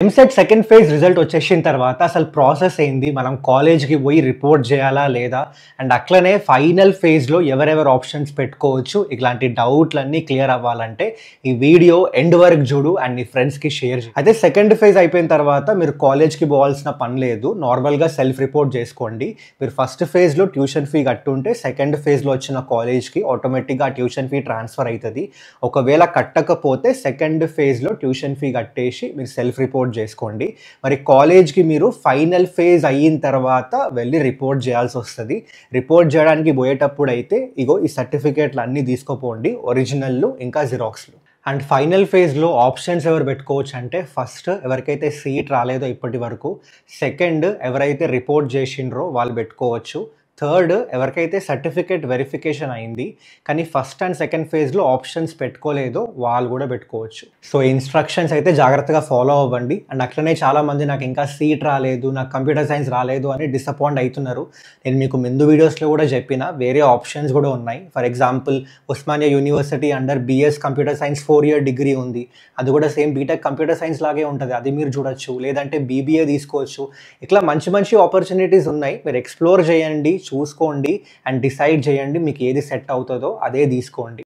EAMCET second phase result వచ్చేసిన తర్వాత అసలు ప్రాసెస్ ఏంది? మనం కాలేజ్‌కి పోయి రిపోర్ట్ చేయాలా? లేదా? అండ్ అట్లనే ఫైనల్ ఫేజ్‌లో ఎవరెవరు ఆప్షన్స్ పెట్టుకోవచ్చు? ఇట్లాంటి డౌట్‌లన్నీ క్లియర్ అవ్వాలంటే ఈ వీడియో ఎండ్ వరకు చూడు అండ్ నీ ఫ్రెండ్స్‌కి షేర్ చెయి. అయితే సెకండ్ ఫేజ్ అయిపోయిన తర్వాత మీరు కాలేజ్‌కి పోవాల్సిన పని లేదు. నార్మల్‌గా సెల్ఫ్ రిపోర్ట్ చేసుకోండి. మీరు ఫస్ట్ ఫేజ్‌లో ట్యూషన్ ఫీ కట్టుంటే సెకండ్ ఫేజ్‌లో వచ్చిన కాలేజ్‌కి ఆటోమేటిక్‌గా ఆ ట్యూషన్ ఫీ ట్రాన్స్‌ఫర్ అయితది. ఒకవేళ కట్టకపోతే సెకండ్ ఫేజ్‌లో ట్యూషన్ ఫీ కట్టేసి మీరు సెల్ఫ్ రిపోర్ట్ చేసుకోండి. మరి కాలేజ్‌కి మీరు ఫైనల్ ఫేజ్ అయిన తర్వాత వెళ్లి రిపోర్ట్ చేయాల్సొస్తది. రిపోర్ట్ చేయడానికి పోయేటప్పుడైతే ఇగో ఈ సర్టిఫికేట్‌లు అన్నీ తీసుకుపోండి. ఒరిజినల్‌లు ఇంకా జిరాక్స్‌లు. అండ్ ఫైనల్ ఫేజ్‌లో ఆప్షన్స్ ఎవరు పెట్టుకోవచ్చు అంటే ఫస్ట్ ఎవరికైతే సీట్ రాలేదో ఇప్పటి వరకు, సెకండ్ ఎవరైతే రిపోర్ట్ చేసిండ్రో వాళ్ళు పెట్టుకోవచ్చు. థర్డ్ ఎవరికైతే సర్టిఫికేట్ వెరిఫికేషన్ అయింది కానీ ఫస్ట్ అండ్ సెకండ్ ఫేజ్‌లో ఆప్షన్స్ పెట్టుకోలేదో వాళ్ళు కూడా పెట్టుకోవచ్చు. సో ఇన్‌స్ట్రక్షన్స్ అయితే జాగ్రత్తగా ఫాలో అవ్వండి. అండ్ అట్లనే చాలామంది నాకు ఇంకా సీట్ రాలేదు, నాకు కంప్యూటర్ సైన్స్ రాలేదు అని డిసప్పాయింట్ అవుతున్నారు. నేను మీకు ముందు వీడియోస్‌లో కూడా చెప్పిన వేరే ఆప్షన్స్ కూడా ఉన్నాయి. For example Osmania university under BS computer science 4 year degree ఉంది. అది కూడా సేమ్ బీటెక్ కంప్యూటర్ సైన్స్ లాగే ఉంటది. అది మీరు చూడొచ్చు. లేదంటే బీబీఏ తీసుకోవచ్చు. ఇట్లా మంచి మంచి ఆపర్చునిటీస్ ఉన్నాయి. మీరు ఎక్స్‌ప్లోర్ చేయండి, చూసుకోండి అండ్ డిసైడ్ చేయండి మీకు ఏది సెట్ అవుతదో అదే తీసుకోండి.